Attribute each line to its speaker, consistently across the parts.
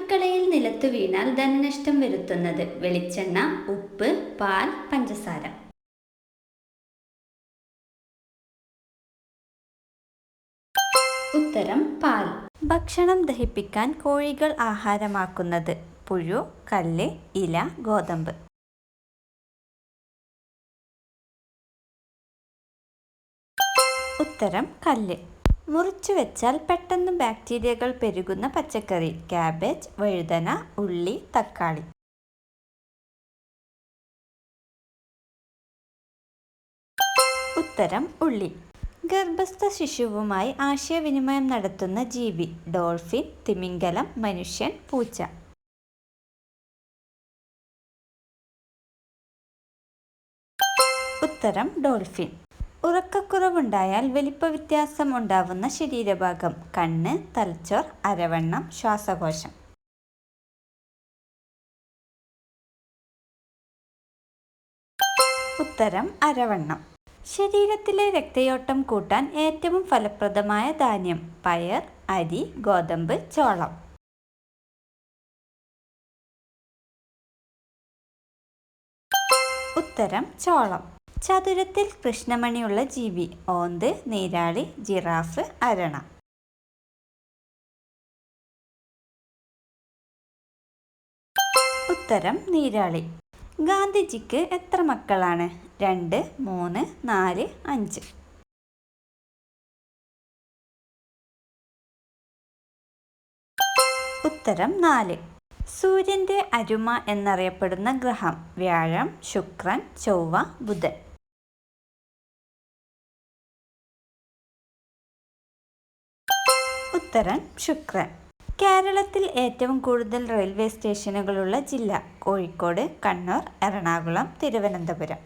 Speaker 1: അടുക്കളയിൽ നിലത്തു വീണാൽ ധനനഷ്ടം വരുത്തുന്നത് വെളിച്ചെണ്ണ, ഉപ്പ്, പാൽ, പഞ്ചസാര. ഉത്തരം പാൽ. ഭക്ഷണം ദഹിപ്പിക്കാൻ കോഴികൾ ആഹാരമാക്കുന്നത് പുഴു, കല്ല്, ഇല, ഗോതമ്പ്. ഉത്തരം കല്ല്. മുറിച്ചു വെച്ചാൽ പെട്ടെന്ന് ബാക്ടീരിയകൾ പെരുകുന്ന പച്ചക്കറി കാബേജ്, വഴുതന, ഉള്ളി, തക്കാളി. ഉത്തരം ഉള്ളി. ഗർഭസ്ഥ ശിശുവുമായി ആശയവിനിമയം നടത്തുന്ന ജീവി ഡോൾഫിൻ, തിമിംഗലം, മനുഷ്യൻ, പൂച്ച. ഉത്തരം ഡോൾഫിൻ. ഉറക്കക്കുറവുണ്ടായാൽ വലിപ്പ വ്യത്യാസം ഉണ്ടാവുന്ന ശരീരഭാഗം കണ്ണ്, തലച്ചോർ, അരവണ്ണം, ശ്വാസകോശം. ഉത്തരം അരവണ്ണം. ശരീരത്തിലെ രക്തയോട്ടം കൂട്ടാൻ ഏറ്റവും ഫലപ്രദമായ ധാന്യം പയർ, അരി, ഗോതമ്പ്, ചോളം. ഉത്തരം ചോളം. ചതുരത്തിൽ കൃഷ്ണമണിയുള്ള ജീവി ഓന്ത്, നീരാളി, ജിറാഫ്, അരണ. ഉത്തരം നീരാളി. ഗാന്ധിജിക്ക് എത്ര മക്കളാണ്? 2, 3, 4, 5. ഉത്തരം 4. സൂര്യന്റെ അരുമ എന്നറിയപ്പെടുന്ന ഗ്രഹം വ്യാഴം, ശുക്രൻ, ചൊവ്വ, ബുധൻ. ഉത്തരം ശുക്രൻ. കേരളത്തിൽ ഏറ്റവും കൂടുതൽ റെയിൽവേ സ്റ്റേഷനുകളുള്ള ജില്ല കോഴിക്കോട്, കണ്ണൂർ, എറണാകുളം, തിരുവനന്തപുരം.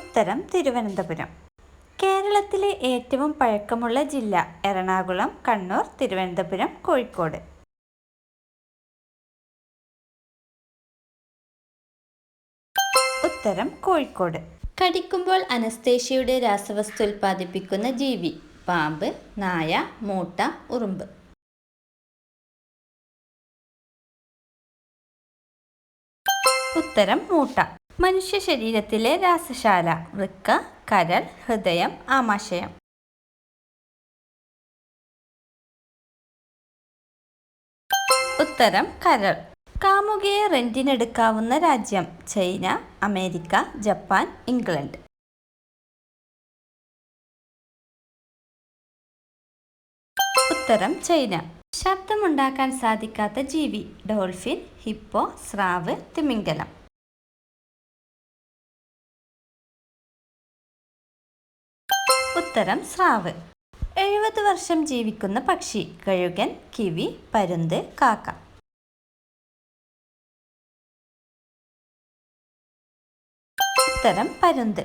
Speaker 1: ഉത്തരം തിരുവനന്തപുരം. കേരളത്തിലെ ഏറ്റവും പഴക്കമുള്ള ജില്ല എറണാകുളം, കണ്ണൂർ, തിരുവനന്തപുരം, കോഴിക്കോട്. ഉത്തരം കോഴിക്കോട്. കടിക്കുമ്പോൾ അനസ്തേഷ്യയുടെ രാസവസ്തു ഉൽപ്പാദിപ്പിക്കുന്ന ജീവി പാമ്പ്, നായ, മൂട്ട, ഉറുമ്പ്. ഉത്തരം മൂട്ട. മനുഷ്യ ശരീരത്തിലെ രാസശാല വൃക്ക, കരൾ, ഹൃദയം, ആമാശയം. ഉത്തരം കരൾ. കാമുകയെ റെന്റിനെടുക്കാവുന്ന രാജ്യം ചൈന, അമേരിക്ക, ജപ്പാൻ, ഇംഗ്ലണ്ട്. ഉത്തരം ചൈന. ശബ്ദമുണ്ടാക്കാൻ സാധിക്കാത്ത ജീവി ഡോൾഫിൻ, ഹിപ്പോ, സ്രാവ്, തിമിംഗലം. ഉത്തരം സ്രാവ്. 70 വർഷം ജീവിക്കുന്ന പക്ഷി കഴുകൻ, കിവി, പരുന്ത്, കാക്ക. ഉത്തരം പരുന്ത്.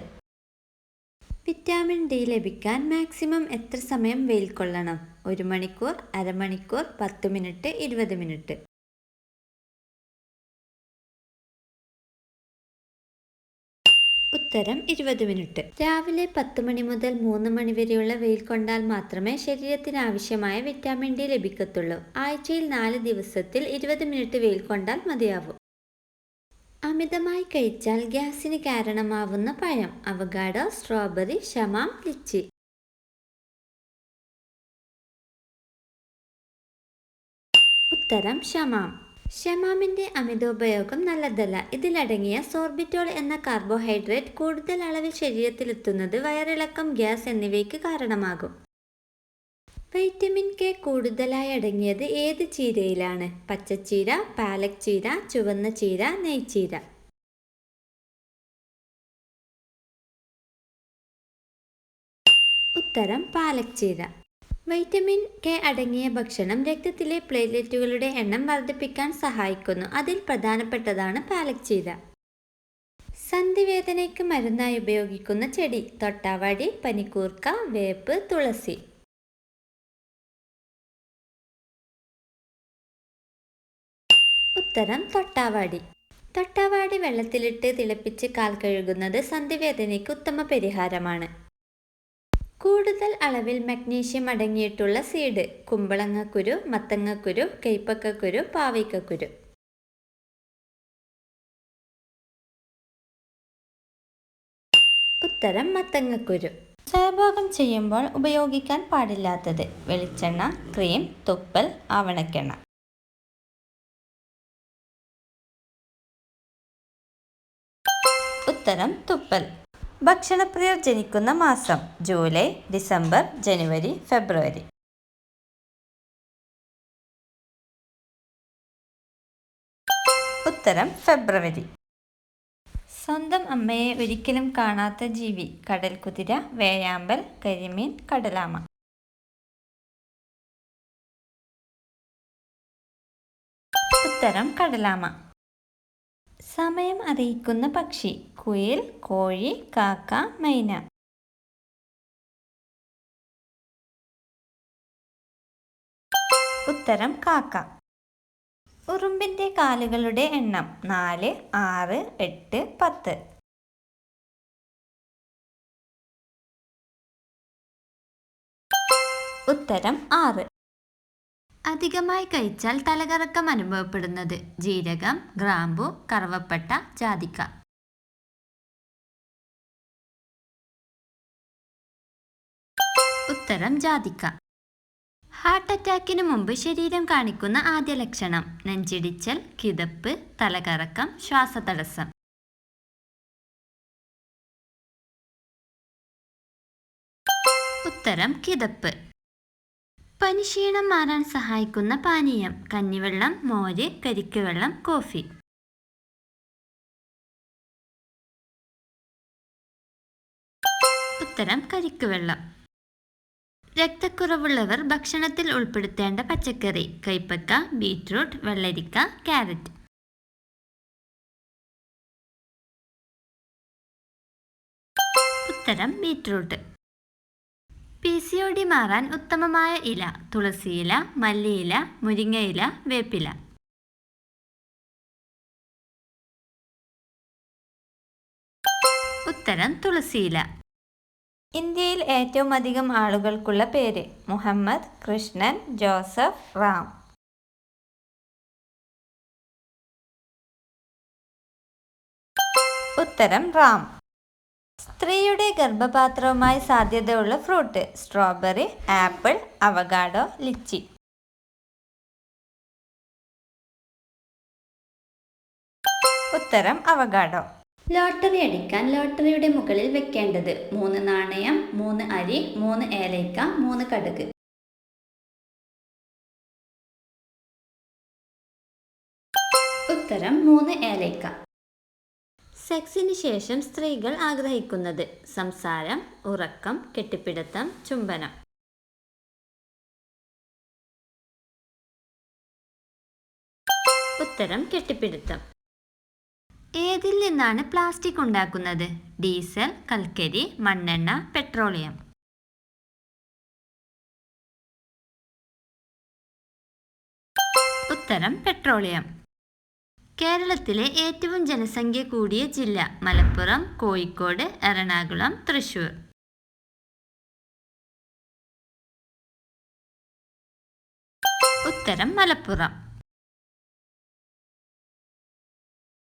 Speaker 1: വിറ്റാമിൻ ഡി ലഭിക്കാൻ മാക്സിമം എത്ര സമയം വെയിൽ കൊള്ളണം? 1 മണിക്കൂർ, അരമണിക്കൂർ, 10 മിനിറ്റ്, 20 മിനിറ്റ്. ഉത്തരം 20 മിനിറ്റ്. രാവിലെ 10 മണി മുതൽ 3 മണി വരെയുള്ള വെയിൽ കൊണ്ടാൽ മാത്രമേ ശരീരത്തിന് ആവശ്യമായ വിറ്റാമിൻ ഡി ലഭിക്കത്തുള്ളൂ. ആഴ്ചയിൽ 4 ദിവസത്തിൽ 20 മിനിറ്റ് വെയിൽ കൊണ്ടാൽ മതിയാവും. അമിതമായി കഴിച്ചാൽ ഗ്യാസിന് കാരണമാവുന്ന പഴം അവഗാഡോ, സ്ട്രോബെറി, ഷമാം, ലിച്ചി. ഉത്തരം ഷമാം. ഷമാമിന്റെ അമിതോപയോഗം നല്ലതല്ല. ഇതിലടങ്ങിയ സോർബിറ്റോൾ എന്ന കാർബോഹൈഡ്രേറ്റ് കൂടുതൽ അളവിൽ ശരീരത്തിലെത്തുന്നത് വയറിളക്കം, ഗ്യാസ് എന്നിവയ്ക്ക് കാരണമാകും. വൈറ്റമിൻ കെ കൂടുതലായി അടങ്ങിയത് ഏത് ചീരയിലാണ്? പച്ചച്ചീര, പാലക് ചീര, ചുവന്ന ചീര, നെയ്ച്ചീര. ഉത്തരം പാലക് ചീര. വൈറ്റമിൻ കെ അടങ്ങിയ ഭക്ഷണം രക്തത്തിലെ പ്ലേറ്റ്ലെറ്റുകളുടെ എണ്ണം വർദ്ധിപ്പിക്കാൻ സഹായിക്കുന്നു. അതിൽ പ്രധാനപ്പെട്ടതാണ് പാലക് ചീര. സന്ധിവേദനയ്ക്ക് മരുന്നായി ഉപയോഗിക്കുന്ന ചെടി തൊട്ടാവാടി, പനിക്കൂർക്ക, വേപ്പ്, തുളസി. ഉത്തരം തൊട്ടാവാടി. തൊട്ടാവാടി വെള്ളത്തിലിട്ട് തിളപ്പിച്ച് കാൽ കഴുകുന്നത് സന്ധിവേദനയ്ക്ക് ഉത്തമ പരിഹാരമാണ്. കൂടുതൽ അളവിൽ മഗ്നീഷ്യം അടങ്ങിയിട്ടുള്ള സീഡ്: കുമ്പളങ്ങക്കുരു, മത്തങ്ങക്കുരു, കൈപ്പക്കക്കുരു, പാവയ്ക്കക്കുരു. ഉത്തരം മത്തങ്ങക്കുരു. സ്വയംഭോഗം ചെയ്യുമ്പോൾ ഉപയോഗിക്കാൻ പാടില്ലാത്തത്: വെളിച്ചെണ്ണ, ക്രീം, തുപ്പൽ, ആവണക്കെണ്ണ. ഉത്തരം തുപ്പൽ. ഭക്ഷണപ്രിയർ ജനിക്കുന്ന മാസം: ജൂലൈ, ഡിസംബർ, ജനുവരി, ഫെബ്രുവരി. ഉത്തരം ഫെബ്രുവരി. സ്വന്തം അമ്മയെ ഒരിക്കലും കാണാത്ത ജീവി: കടൽക്കുതിര, വേഴാമ്പൽ, കരിമീൻ, കടലാമ. ഉത്തരം കടലാമ. സമയം അറിയിക്കുന്ന പക്ഷി: കുയിൽ, കോഴി, കാക്ക, മൈന. ഉത്തരം കാക്ക. ഉറുമ്പിന്റെ കാലുകളുടെ എണ്ണം: 4, 6, 8, 10. ഉത്തരം 6. അധികമായി കഴിച്ചാൽ തലകറക്കം അനുഭവപ്പെടുന്നത്: ജീരകം, ഗ്രാമ്പു, കറുവപ്പട്ട, ജാതിക്ക. ഉത്തരം ജാതിക്ക. ഹാർട്ട് അറ്റാക്കിന് മുമ്പ് ശരീരം കാണിക്കുന്ന ആദ്യ ലക്ഷണം: നെഞ്ചിടിച്ചൽ, കിതപ്പ്, തലകറക്കം, ശ്വാസതടസ്സം. ഉത്തരം കിതപ്പ്. പനിക്ഷീണം മാറാൻ സഹായിക്കുന്ന പാനീയം: കഞ്ഞിവെള്ളം, മോര്, കരിക്ക് വെള്ളം, കോഫി. ഉത്തരം കരിക്ക് വെള്ളം. രക്തക്കുറവുള്ളവർ ഭക്ഷണത്തിൽ ഉൾപ്പെടുത്തേണ്ട പച്ചക്കറി: കൈപ്പക്ക, ബീറ്റ്റൂട്ട്, വെള്ളരിക്ക, ക്യാരറ്റ്. ഉത്തരം ബീറ്റ്റൂട്ട്. PCOD മാറാൻ ഉത്തമമായ ഇല: തുളസിയില, മല്ലിയില, മുരിങ്ങയില, വേപ്പില. ഉത്തരം തുളസിയില. ഇന്ത്യയിൽ ഏറ്റവും അധികം ആളുകൾക്കുള്ള പേര്: മുഹമ്മദ്, കൃഷ്ണൻ, ജോസഫ്, റാം. ഉത്തരം റാം. സ്ത്രീയുടെ ഗർഭപാത്രവുമായി സാധ്യതയുള്ള fruit: strawberry, apple, avocado, litchi. ഉത്തരം അവകാഡോ. ലോട്ടറി അടിക്കാൻ ലോട്ടറിയുടെ മുകളിൽ വെക്കേണ്ടത്: 3 നാണയം, 3 അരി, 3 ഏലയ്ക്ക, 3 കടുക്. ഉത്തരം 3 ഏലയ്ക്ക. സെക്സിന് ശേഷം സ്ത്രീകൾ ആഗ്രഹിക്കുന്നത്: സംസാരം, ഉറക്കം, കെട്ടിപ്പിടുത്തം, ചുംബനം. ഉത്തരം കെട്ടിപ്പിടുത്തം. ഏതിൽ നിന്നാണ് പ്ലാസ്റ്റിക് ഉണ്ടാക്കുന്നത്? ഡീസൽ, കൽക്കരി, മണ്ണെണ്ണ, പെട്രോളിയം. ഉത്തരം പെട്രോളിയം. കേരളത്തിലെ ഏറ്റവും ജനസംഖ്യ കൂടിയ ജില്ല: മലപ്പുറം, കോഴിക്കോട്, എറണാകുളം, തൃശൂർ. ഉത്തരം മലപ്പുറം.